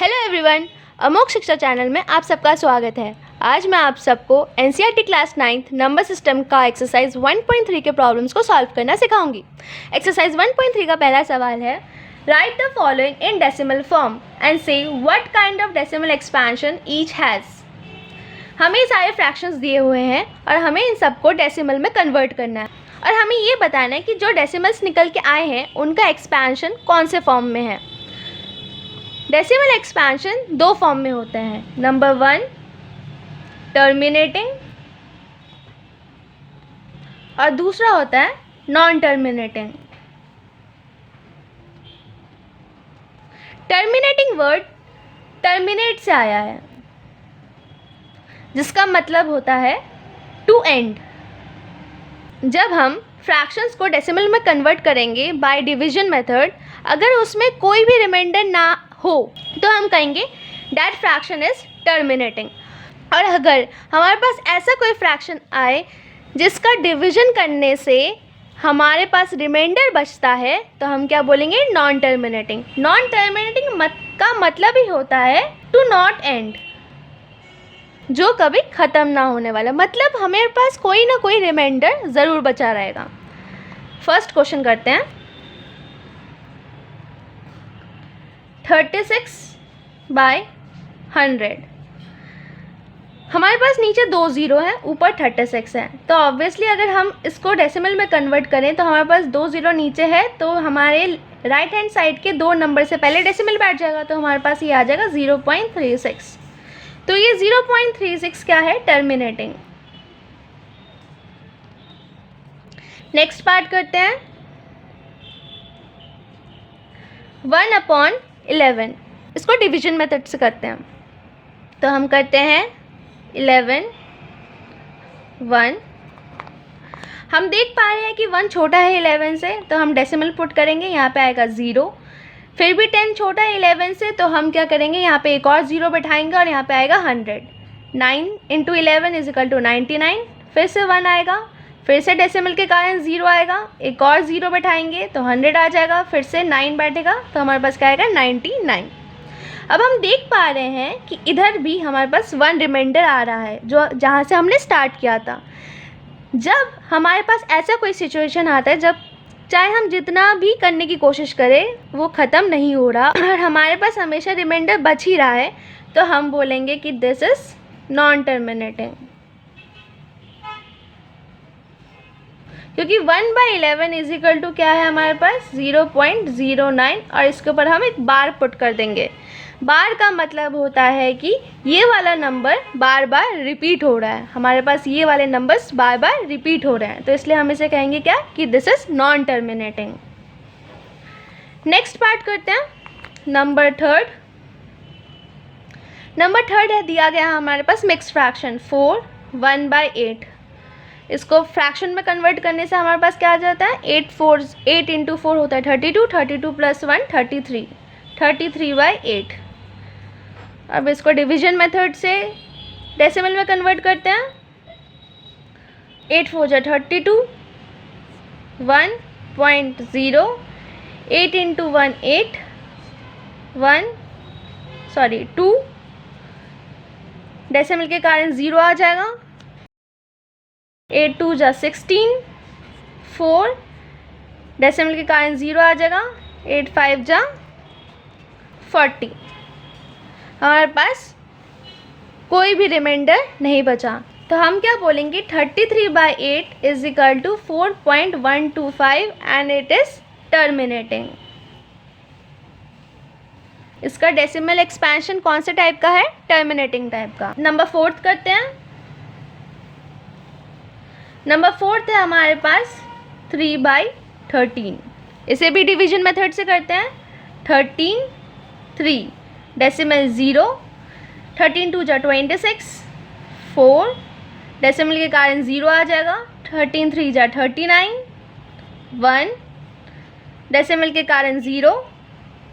Hello everyone, अमोघ शिक्षा channel में आप सबका स्वागत है। आज मैं आप सबको NCERT class 9th number system का एक्सरसाइज 1.3 के प्रॉब्लम्स को सॉल्व करना सिखाऊंगी। एक्सरसाइज 1.3 का पहला सवाल है, write the following in decimal form and say what kind of decimal expansion each has. हमें सारे फ्रैक्शंस दिए हुए हैं और हमें इन सबको डेसिमल में कन्वर्ट करना है और हमें ये बताना है कि जो डेसिमल्स निकल के आए हैं उनका एक्सपेंशन कौन से फॉर्म में है। डेसिमल एक्सपेंशन दो फॉर्म में होते हैं। नंबर 1 टर्मिनेटिंग और दूसरा होता है non terminating. Terminating word terminate से आया है, जिसका मतलब होता है टू एंड। जब हम फ्रैक्शंस को डेसिमल में कन्वर्ट करेंगे बाय डिवीजन मेथड, अगर उसमें कोई भी रिमाइंडर ना हो तो हम कहेंगे दैट फ्रैक्शन इज टर्मिनेटिंग। और अगर हमारे पास ऐसा कोई फ्रैक्शन आए जिसका डिवीजन करने से हमारे पास रिमाइंडर बचता है तो हम क्या बोलेंगे, नॉन टर्मिनेटिंग। नॉन टर्मिनेटिंग का मतलब ही होता है टू नॉट एंड, जो कभी ख़त्म ना होने वाला, मतलब हमारे पास कोई ना कोई रिमाइंडर ज़रूर बचा रहेगा। फर्स्ट क्वेश्चन करते हैं। 36/100। हमारे पास नीचे 2 ज़ीरो है, ऊपर 36 है, तो ऑब्वियसली अगर हम इसको डेसिमल में कन्वर्ट करें तो हमारे पास 2 ज़ीरो नीचे है, तो हमारे राइट हैंड साइड के 2 नंबर से पहले डेसिमल बैठ जाएगा, तो हमारे पास ये आ जाएगा 0.36। तो ये 0.36 क्या है, टर्मिनेटिंग। नेक्स्ट पार्ट करते हैं। 1/11, इसको डिवीजन मेथड से करते हैं। तो हम करते हैं 11 1। हम देख पा रहे हैं कि 1 छोटा है 11 से, तो हम डेसिमल पुट करेंगे, यहाँ पे आएगा 0। फिर भी 10 छोटा है 11 से, तो हम क्या करेंगे, यहाँ पे एक और 0 बैठाएंगे और यहाँ पे आएगा 100। 9 × 11 = 99। फिर से 1 आएगा, फिर से डेसिमल के कारण 0 आएगा, एक और 0 बैठाएंगे तो 100 आ जाएगा, फिर से 9 बैठेगा, तो हमारे पास क्या आएगा, 99। अब हम देख पा रहे हैं कि इधर भी हमारे पास 1 रिमाइंडर आ रहा है, जो जहाँ से हमने स्टार्ट किया था। जब हमारे पास ऐसा कोई सिचुएशन आता है जब चाहे हम जितना भी करने की कोशिश करें वो ख़त्म नहीं हो रहा और हमारे पास हमेशा रिमाइंडर बच ही रहा है, तो हम बोलेंगे कि दिस इज़ नॉन टर्मिनेटिंग। क्योंकि 1/11 = क्या है हमारे पास, 0.09, और इसके ऊपर हम एक बार पुट कर देंगे। बार का मतलब होता है कि ये वाला नंबर बार बार रिपीट हो रहा है, हमारे पास ये वाले नंबर्स बार बार रिपीट हो रहे हैं, तो इसलिए हम इसे कहेंगे क्या, कि this is non terminating. Next part करते हैं। नंबर थर्ड है, दिया गया है हमारे पास मिक्स फ्रैक्शन 4 1/8। इसको फ्रैक्शन में कन्वर्ट करने से हमारे पास क्या आ जाता है, 8 × 4 होता है 32, 32 + 1 33, 33/8। अब इसको डिवीजन मेथड से डेसिमल में कन्वर्ट करते हैं। 8 × 4 = 32, 1.0, 8 × 1 8, 2, डेसिमल के कारण 0 आ जाएगा, 8 × 2 = 16, 4, डेसिमल के कारण 0 आ जाएगा, 8 × 5 = 40। हमारे पास कोई भी रिमाइंडर नहीं बचा, तो हम क्या बोलेंगे, 33/8 = 4.125 एंड इट इज़ टर्मिनेटिंग। इसका डेसिमल एक्सपेंशन कौन से टाइप का है, टर्मिनेटिंग टाइप का। नंबर 4 करते हैं। नंबर 4 है हमारे पास 3/13। इसे भी डिवीजन मेथड से करते हैं। 13 3, डेसिमल 0, 13 × 2 = 26, 4, डेसिमल के कारण 0 आ जाएगा, 13 × 3 = 39, 1, डेसिमल के कारण 0,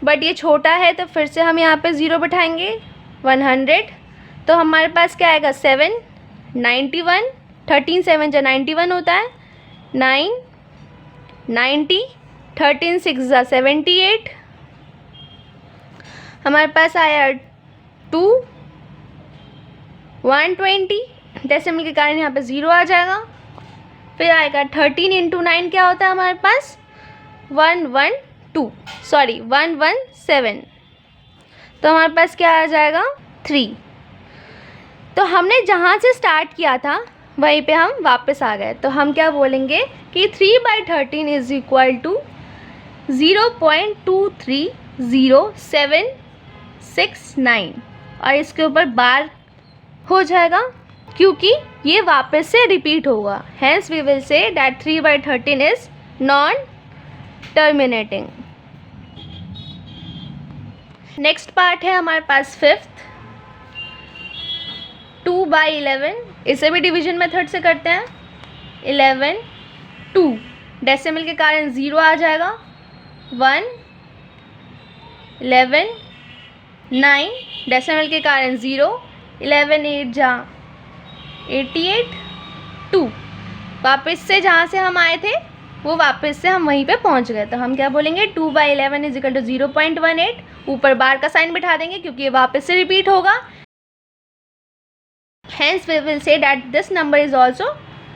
बट ये छोटा है तो फिर से हम यहाँ पे 0 बैठाएंगे, 100, तो हमारे पास क्या आएगा, 7, 91, 13 × 7 = 91 होता है, 9, 90, 13 × 6 = 78, हमारे पास आया 2 120, डेसिमल के कारण यहाँ पे 0 आ जाएगा। फिर आएगा 13 इंटू 9 क्या होता है हमारे पास 117। तो हमारे पास क्या आ जाएगा 3। तो हमने जहाँ से स्टार्ट किया था वहीं पे हम वापस आ गए। तो हम क्या बोलेंगे कि 3/13 इज इक्वल टू 0.2306769 और इसके ऊपर बार हो जाएगा क्योंकि ये वापस से रिपीट होगा। Hence we will say that 3/13 is non terminating. Next part है हमारे पास 5th 2/11। इसे भी डिवीजन मेथड से करते हैं। 11 2 डेसिमल के कारण 0 आ जाएगा। 1 11 9 डेसिमल के कारण 0। 11 8 जा 88 2। वापस से जहाँ से हम आए थे वो वापस से हम वहीं पे पहुँच गए। तो हम क्या बोलेंगे 2/11 इज इक्वल टू 0.18। ऊपर बार का साइन बिठा देंगे क्योंकि ये वापस से रिपीट होगा। Hence we will say that this number is also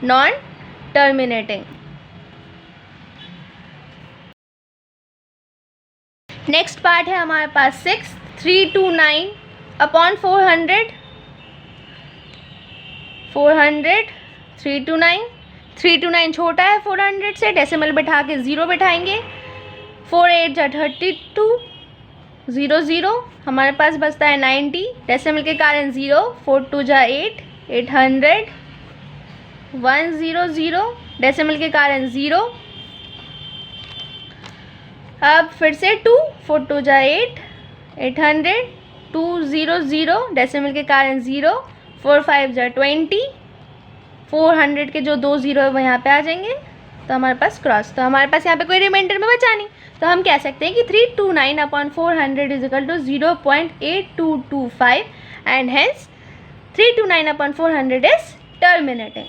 non-terminating. Next part है हमारे पास 6 329 अपॉन 400 329 छोटा है 400 से, डेसिमल बैठा के 0 बैठाएंगे। 4 8 जा 32 0 0 हमारे पास बचता है 90, डेसिमल के कारण 0। 4 2 जा 8 800 100 डेसिमल के कारण 0। अब फिर से 2 4 2 जा 8 800 200 डेसिमल के कारण 0। 4 5 जा 20 400 के जो 2 0 है वो यहाँ पे आ जाएंगे। तो हमारे पास क्रॉस। तो हमारे पास यहाँ पे कोई रिमाइंडर में बचा नहीं। तो हम कह सकते हैं कि 329 upon 400 is equal to 0.8225 and hence 329 upon 400 is terminating.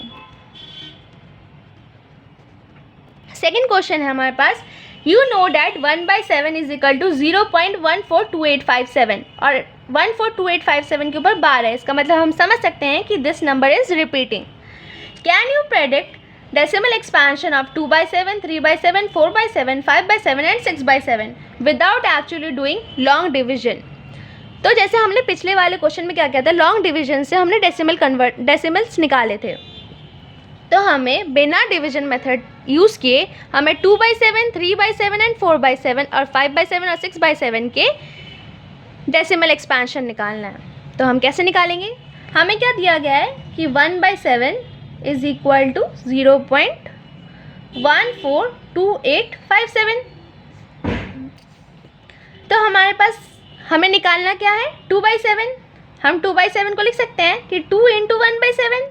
Second question है हमारे पास you know that 1/7 is equal to 0.142857 और 142857 के ऊपर बार है। इसका मतलब हम समझ सकते हैं कि this number is repeating. Can you predict decimal expansion of 2/7, 3/7, 4/7, 5/7 and 6/7 without actually doing long division। तो जैसे हमने पिछले वाले क्वेश्चन में क्या किया था, लॉन्ग डिवीजन से हमने डेसिमल्स निकाले थे। तो हमें बिना डिवीजन मेथड यूज़ किए हमें 2/7, 3/7 एंड 4/7 और 5/7 और 6/7 के डेसिमल एक्सपेंशन निकालना है। तो हम कैसे निकालेंगे, हमें क्या दिया गया है कि 1/7 इज इक्वल टू 0.142857। तो हमारे पास हमें निकालना क्या है 2/7। हम 2/7 को लिख सकते हैं कि 2 इंटू 1/7।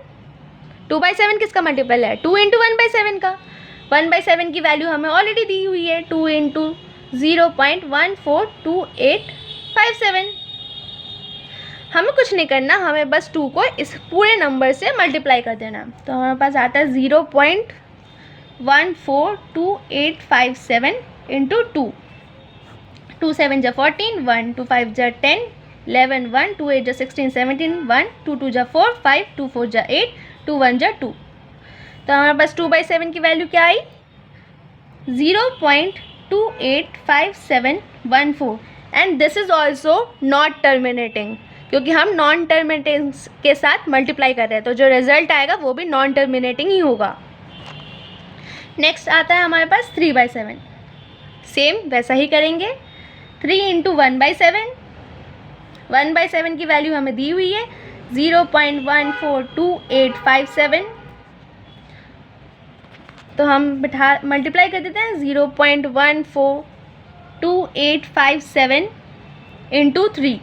2/7 किसका मल्टीपल है 2 इंटू 1/7 का। 1/7 की वैल्यू हमें ऑलरेडी दी हुई है 2 इंटू 0.142857। हमें कुछ नहीं करना, हमें बस 2 को इस पूरे नंबर से मल्टीप्लाई कर देना। तो हमारे पास आता है 0.142857 इंटू 2। 2 7 जा 14, 1 2 5 जा 10, 11 1 2 8 जा 16 17, 1 2 2 जा 4 5 2 4 जा 8 2 1 जा 2। तो हमारे पास 2/7 की वैल्यू क्या आई 0.285714 and this is also not terminating क्योंकि हम नॉन टर्मिनेटिंग के साथ मल्टीप्लाई कर रहे हैं। तो जो रिजल्ट आएगा वो भी नॉन टर्मिनेटिंग ही होगा। नेक्स्ट आता है हमारे पास 3/7। सेम वैसा ही करेंगे 3 इंटू 1/7। 1/7 की वैल्यू हमें दी हुई है 0.142857। तो हम मल्टीप्लाई कर देते हैं 0.142857 इंटू 3।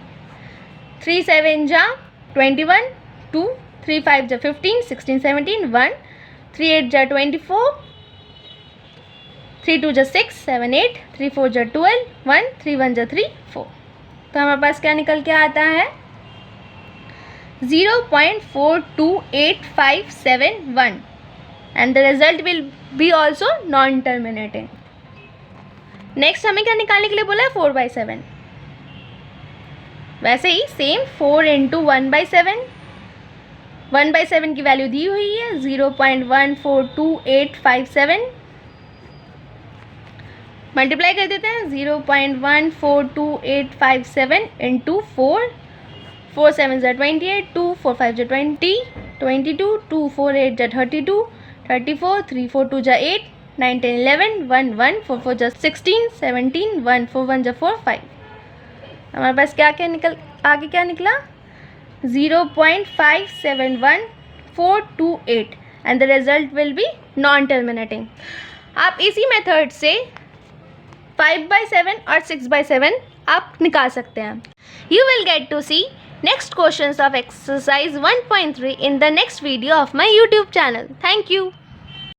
3 7 जा 21, 2 3 5 जा 15 16 17, 1 3 8 जा 24, 3 2 जा 6 7 8, 3 4 जा 12, 1 3 1 जा 3 4। तो हमारे पास क्या निकल के आता है 0.428571 and the result will be also non terminating. Next हमें क्या निकालने के लिए बोला है 4/7। वैसे ही सेम 4 इंटू 1/7, 1/7 की वैल्यू दी हुई है 0.142857, मल्टीप्लाई कर देते हैं 0.142857 इंटू 4, 4 7 ज़ा 28, 2 4 5 ज़ा 20, 22, 2 4 8 ज़ा 32, 34, 3 4 2 ज़ा 8, 9 10 11, 1 1 4 4 ज़ा 16, 17, 1 4 1 ज़ा 4 5। हमारे पास क्या आगे क्या निकला 0.571428 and the result will be non terminating. आप इसी मेथड से 5/7 और 6/7 आप निकाल सकते हैं। You will get to see next questions of exercise 1.3 in the next video of my YouTube channel. Thank you.